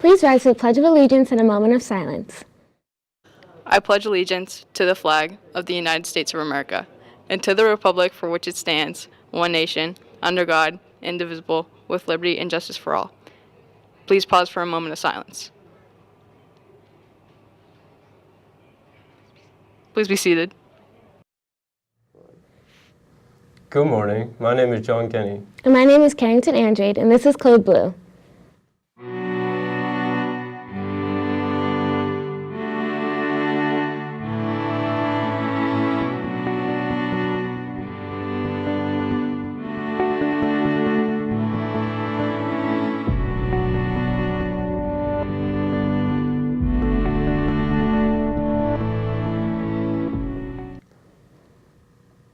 Please rise to the Pledge of Allegiance in a moment of silence. I pledge allegiance to the flag of the United States of America and to the republic for which it stands, one nation, under God, indivisible, with liberty and justice for all. Please pause for a moment of silence. Please be seated. Good morning. My name is John Kenny. And my name is Carrington Andrade, and this is Code Blue.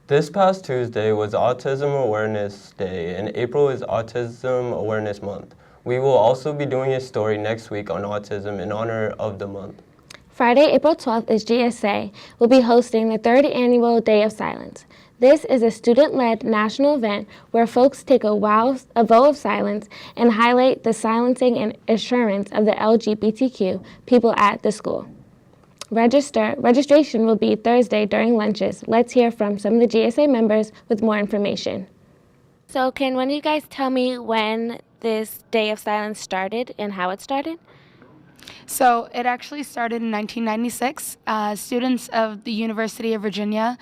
This past Tuesday was Autism Awareness Day, and April is Autism Awareness Month. We will also be doing a story next week on autism in honor of the month. Friday, April 12th is GSA. We'll be hosting the 3rd Annual Day of Silence. This is a student-led national event where folks take a vow of silence and highlight the silencing and assurance of the LGBTQ people at the school. Registration will be Thursday during lunches. Let's hear from some of the GSA members with more information. So can one of you guys tell me when this Day of Silence started and how it started? So it actually started in 1996. Students of the University of Virginia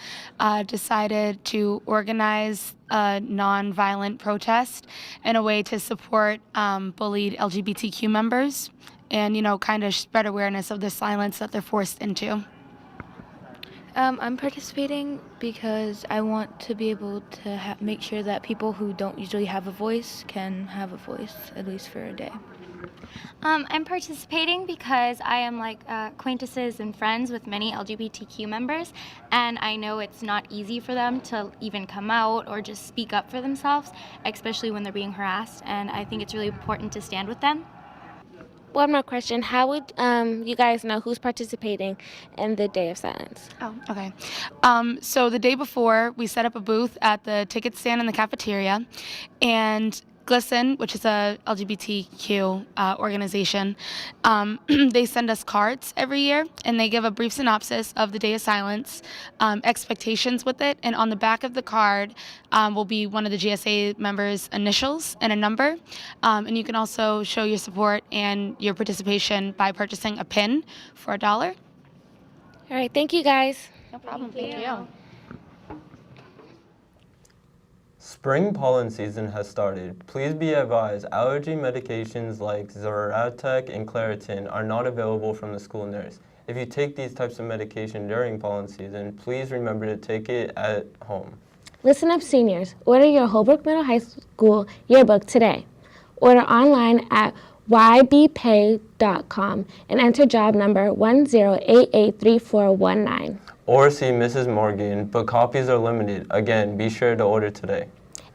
decided to organize a nonviolent protest in a way to support bullied LGBTQ members and, kind of spread awareness of the silence that they're forced into. I'm participating because I want to be able to make sure that people who don't usually have a voice can have a voice, at least for a day. I'm participating because I am acquaintances and friends with many LGBTQ members, and I know it's not easy for them to even come out or just speak up for themselves, especially when they're being harassed, and I think it's really important to stand with them. One more question. How would you guys know who's participating in the Day of Silence? Oh, okay. So the day before, we set up a booth at the ticket stand in the cafeteria, and Glisten, which is a LGBTQ organization, they send us cards every year, and they give a brief synopsis of the Day of Silence, expectations with it, and on the back of the card will be one of the GSA members' initials and a number, and you can also show your support and your participation by purchasing a pin for $1. All right, thank you guys. No problem, thank you. Spring pollen season has started. Please be advised, allergy medications like Zyrtec and Claritin are not available from the school nurse. If you take these types of medication during pollen season, please remember to take it at home. Listen up, seniors. Order your Holbrook Middle High School yearbook today. Order online at ybpay.com and enter job number 10883419. Or see Mrs. Morgan, but copies are limited. Again, be sure to order today.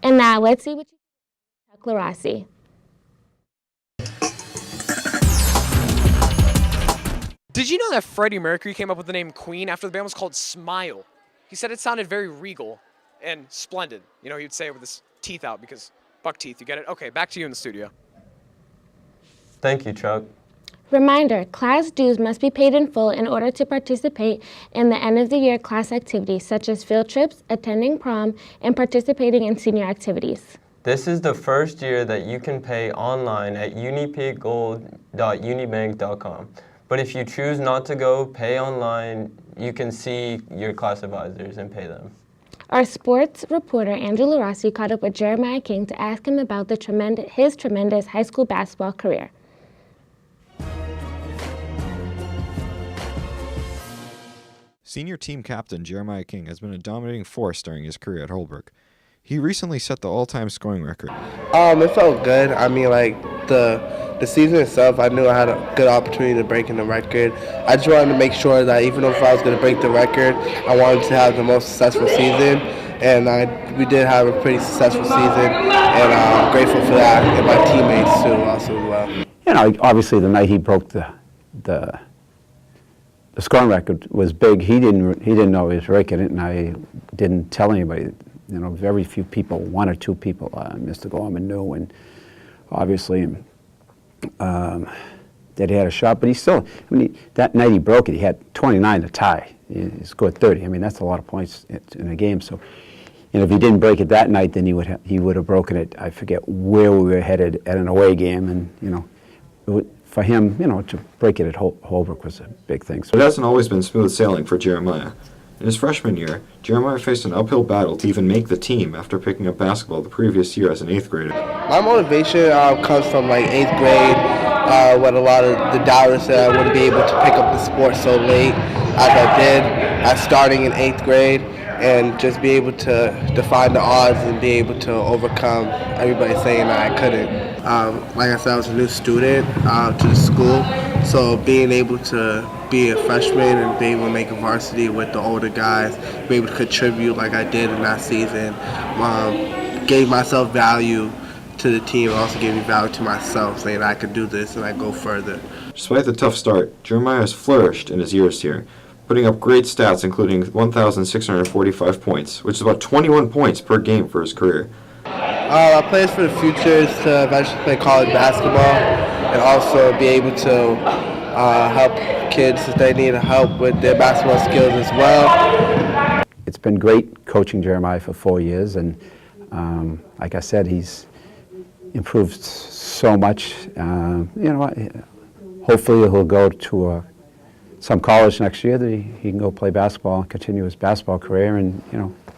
And now let's see what you think of Chuck LaRossi. Did you know that Freddie Mercury came up with the name Queen after the band was called Smile? He said it sounded very regal and splendid. He'd say it with his teeth out because buck teeth, you get it? Okay, back to you in the studio. Thank you, Chuck. Reminder, class dues must be paid in full in order to participate in the end-of-the-year class activities such as field trips, attending prom, and participating in senior activities. This is the first year that you can pay online at unipaygold.unibank.com. But if you choose not to go pay online, you can see your class advisors and pay them. Our sports reporter, Andrew LaRossi, caught up with Jeremiah King to ask him about his tremendous high school basketball career. Senior team captain Jeremiah King has been a dominating force during his career at Holbrook. He recently set the all-time scoring record. It felt good. I mean, the season itself, I knew I had a good opportunity to break in the record. I just wanted to make sure that even if I was going to break the record, I wanted to have the most successful season. And we did have a pretty successful season, and I'm grateful for that, and my teammates too, also as well. Obviously the night he broke the scoring record was big. He didn't know he was breaking it, and I didn't tell anybody. Very few people, one or two people, Mr. Gorman knew, and obviously that he had a shot, but he still, that night he broke it. He had 29 to tie. He scored 30. I mean, that's a lot of points in a game. So, if he didn't break it that night, then he would have broken it. I forget where we were headed at an away game, and for him, to break it at Holbrook was a big thing. So it hasn't always been smooth sailing for Jeremiah. In his freshman year, Jeremiah faced an uphill battle to even make the team after picking up basketball the previous year as an 8th grader. My motivation comes from 8th grade, when a lot of the doubters said I wouldn't be able to pick up the sport so late as I did, starting in 8th grade, and just be able to defy the odds and be able to overcome everybody saying that I couldn't. Like I said, I was a new student to the school, so being able to be a freshman and be able to make a varsity with the older guys, be able to contribute like I did in that season, gave myself value to the team, also gave me value to myself, saying I could do this and I go further. Despite the tough start, Jeremiah has flourished in his years here, putting up great stats including 1,645 points, which is about 21 points per game for his career. Our plans for the future is to eventually play college basketball and also be able to help kids if they need help with their basketball skills as well. It's been great coaching Jeremiah for 4 years, and like I said, he's improved so much. Hopefully he'll go to some college next year that he can go play basketball and continue his basketball career and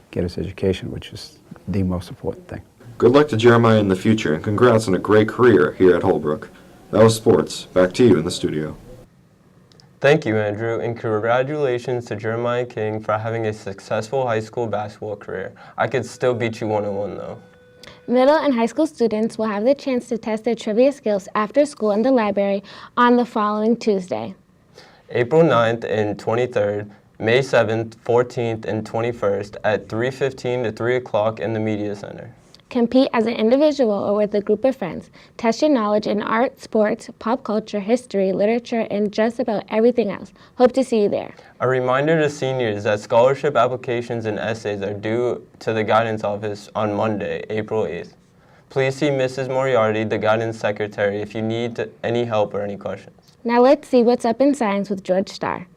get his education, which is the most important thing. Good luck to Jeremiah in the future, and congrats on a great career here at Holbrook. That was sports. Back to you in the studio. Thank you, Andrew, and congratulations to Jeremiah King for having a successful high school basketball career. I could still beat you 1-on-1, though. Middle and high school students will have the chance to test their trivia skills after school in the library on the following Tuesday. April 9th and 23rd, May 7th, 14th, and 21st at 3:15 to 3 o'clock in the Media Center. Compete as an individual or with a group of friends. Test your knowledge in art, sports, pop culture, history, literature, and just about everything else. Hope to see you there. A reminder to seniors that scholarship applications and essays are due to the guidance office on Monday, April 8th. Please see Mrs. Moriarty, the guidance secretary, if you need any help or any questions. Now let's see what's up in science with George Starr.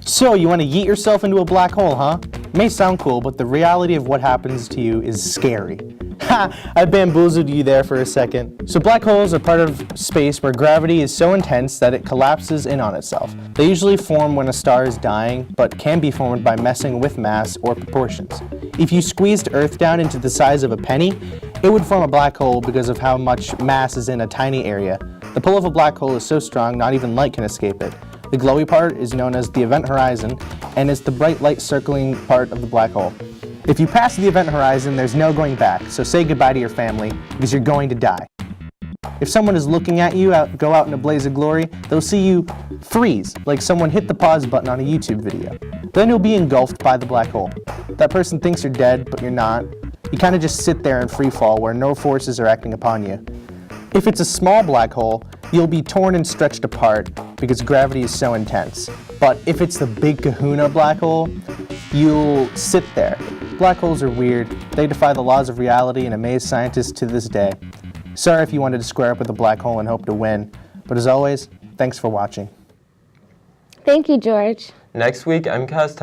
So, you want to yeet yourself into a black hole, huh? May sound cool, but the reality of what happens to you is scary. Ha! I bamboozled you there for a second. So black holes are part of space where gravity is so intense that it collapses in on itself. They usually form when a star is dying, but can be formed by messing with mass or proportions. If you squeezed Earth down into the size of a penny, it would form a black hole because of how much mass is in a tiny area. The pull of a black hole is so strong, not even light can escape it. The glowy part is known as the event horizon, and is the bright light circling part of the black hole. If you pass the event horizon, there's no going back, so say goodbye to your family, because you're going to die. If someone is looking at you go out in a blaze of glory, they'll see you freeze, like someone hit the pause button on a YouTube video. Then you'll be engulfed by the black hole. That person thinks you're dead, but you're not. You kind of just sit there in free fall where no forces are acting upon you. If it's a small black hole, you'll be torn and stretched apart because gravity is so intense. But if it's the big kahuna black hole, you'll sit there. Black holes are weird. They defy the laws of reality and amaze scientists to this day. Sorry if you wanted to square up with a black hole and hope to win, but as always, thanks for watching. Thank you, George. Next week, MCAS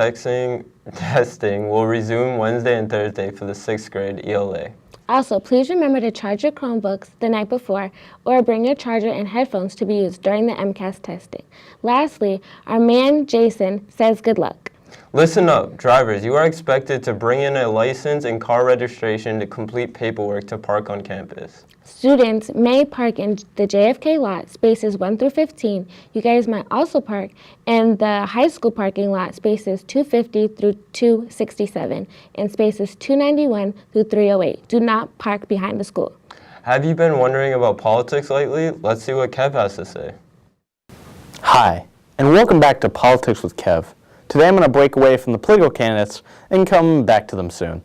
testing will resume Wednesday and Thursday for the 6th grade ELA. Also, please remember to charge your Chromebooks the night before or bring your charger and headphones to be used during the MCAS testing. Lastly, our man Jason says good luck. Listen up, drivers, you are expected to bring in a license and car registration to complete paperwork to park on campus. Students may park in the JFK lot, spaces 1 through 15. You guys might also park in the high school parking lot, spaces 250 through 267, and spaces 291 through 308. Do not park behind the school. Have you been wondering about politics lately? Let's see what Kev has to say. Hi, and welcome back to Politics with Kev. Today I'm going to break away from the political candidates and come back to them soon.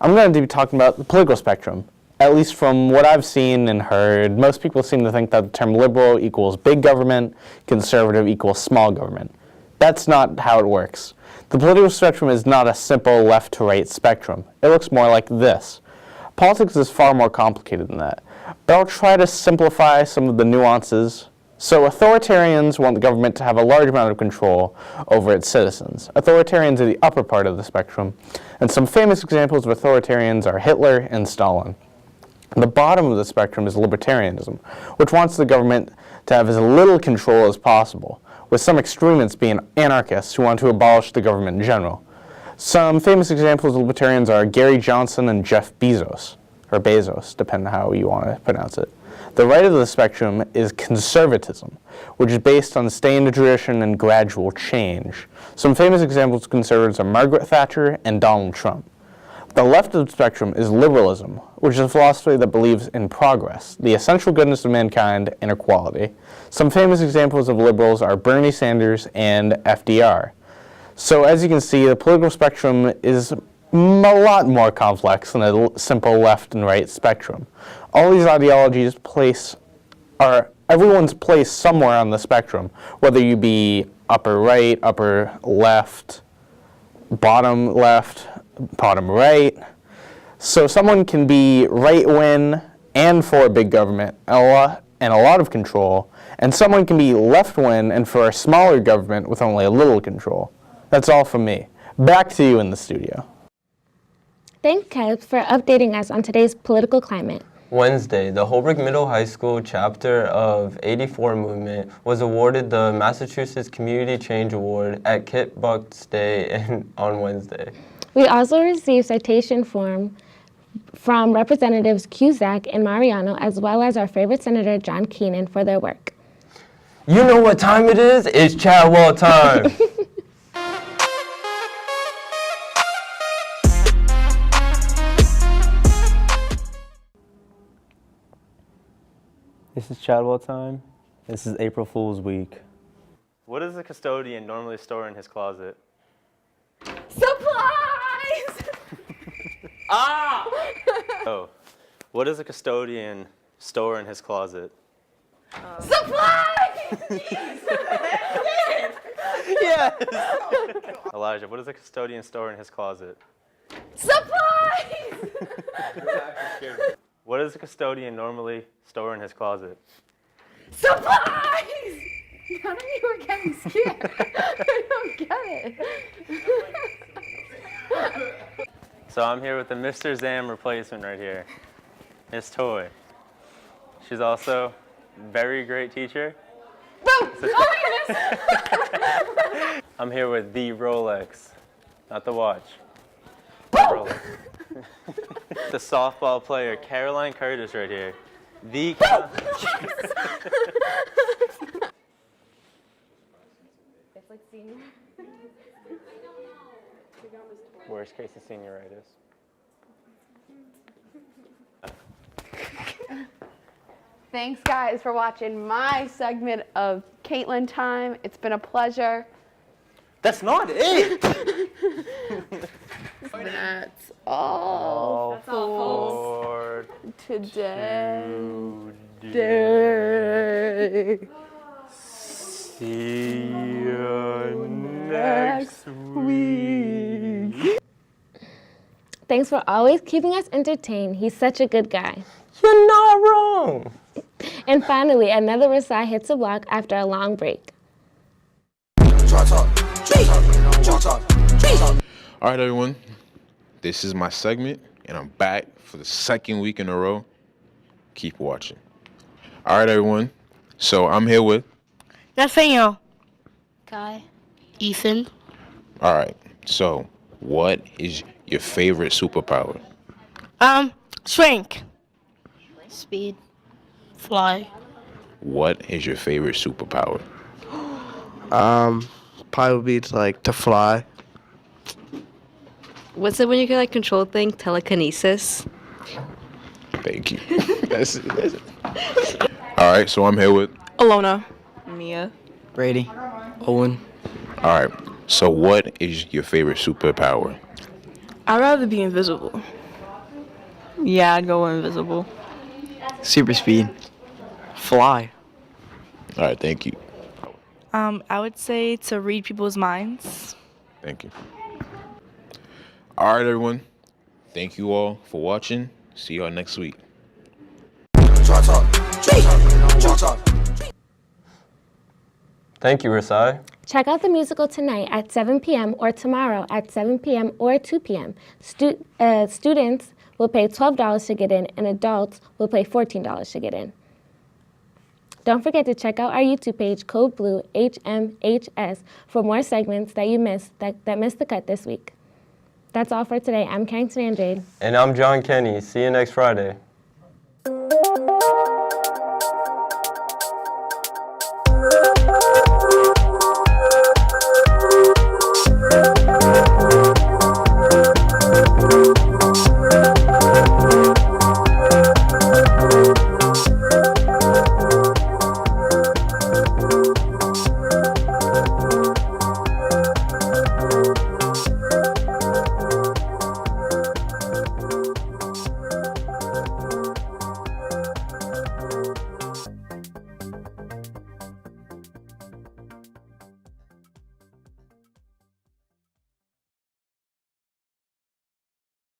I'm going to be talking about the political spectrum. At least from what I've seen and heard, most people seem to think that the term liberal equals big government, conservative equals small government. That's not how it works. The political spectrum is not a simple left to right spectrum. It looks more like this. Politics is far more complicated than that. but I'll try to simplify some of the nuances. So authoritarians want the government to have a large amount of control over its citizens. Authoritarians are the upper part of the spectrum, and some famous examples of authoritarians are Hitler and Stalin. The bottom of the spectrum is libertarianism, which wants the government to have as little control as possible, with some extremists being anarchists who want to abolish the government in general. Some famous examples of libertarians are Gary Johnson and Jeff Bezos, or Bezos, depending on how you want to pronounce it. The right of the spectrum is conservatism, which is based on staying in tradition and gradual change. Some famous examples of conservatives are Margaret Thatcher and Donald Trump. The left of the spectrum is liberalism, which is a philosophy that believes in progress, the essential goodness of mankind, and equality. Some famous examples of liberals are Bernie Sanders and FDR. So as you can see, the political spectrum is a lot more complex than a simple left and right spectrum. All these ideologies everyone's placed somewhere on the spectrum, whether you be upper right, upper left, bottom right. So someone can be right-wing and for big government and a lot of control, and someone can be left-wing and for a smaller government with only a little control. That's all from me. Back to you in the studio. Thanks, Kev, for updating us on today's political climate. Wednesday, the Holbrook Middle High School chapter of 84 Movement was awarded the Massachusetts Community Change Award at Kit Buck's Day on Wednesday. We also received citation form from Representatives Cusack and Mariano, as well as our favorite Senator John Keenan for their work. You know what time it is? It's Chadwell time. This is Chadwell time. This is April Fool's Week. What does a custodian normally store in his closet? Supplies! Ah! Oh, what does a custodian store in his closet? Supplies! Yes! Elijah, what does a custodian store in his closet? Supplies! What does a custodian normally store in his closet? Supplies! None of you are getting scared. I don't get it. So I'm here with the Mr. Zam replacement right here, Miss Toy. She's also a very great teacher. Boom! Oh my goodness! I'm here with the Rolex, not the watch. The Rolex. The softball player, Caroline Curtis right here. The It's like senior. worst case of senioritis. Thanks, guys, for watching my segment of Caitlin Time. It's been a pleasure. That's not it! That's all for today. See you next week. Thanks for always keeping us entertained. He's such a good guy. You're not wrong. And finally, another Versailles hits the block after a long break. All right, everyone. This is my segment, and I'm back for the second week in a row. Keep watching. All right, everyone. So I'm here with Nathaniel. Guy. Ethan. All right. So what is your favorite superpower? Shrink. Speed. Fly. What is your favorite superpower? Probably would be to fly. What's it when you can control things? Telekinesis. Thank you. That's it. All right, so I'm here with Alona. Mia. Brady. Owen. All right. So what is your favorite superpower? I'd rather be invisible. Yeah, I'd go invisible. Super speed. Fly. All right, thank you. I would say to read people's minds. Thank you. All right, everyone. Thank you all for watching. See y'all next week. Thank you, Rasai. Check out the musical tonight at 7 p.m. or tomorrow at 7 p.m. or 2 p.m. Students will pay $12 to get in, and adults will pay $14 to get in. Don't forget to check out our YouTube page, Code Blue HMHS, for more segments that you missed that missed the cut this week. That's all for today. I'm Carrington Andrade. And I'm John Kenny. See you next Friday.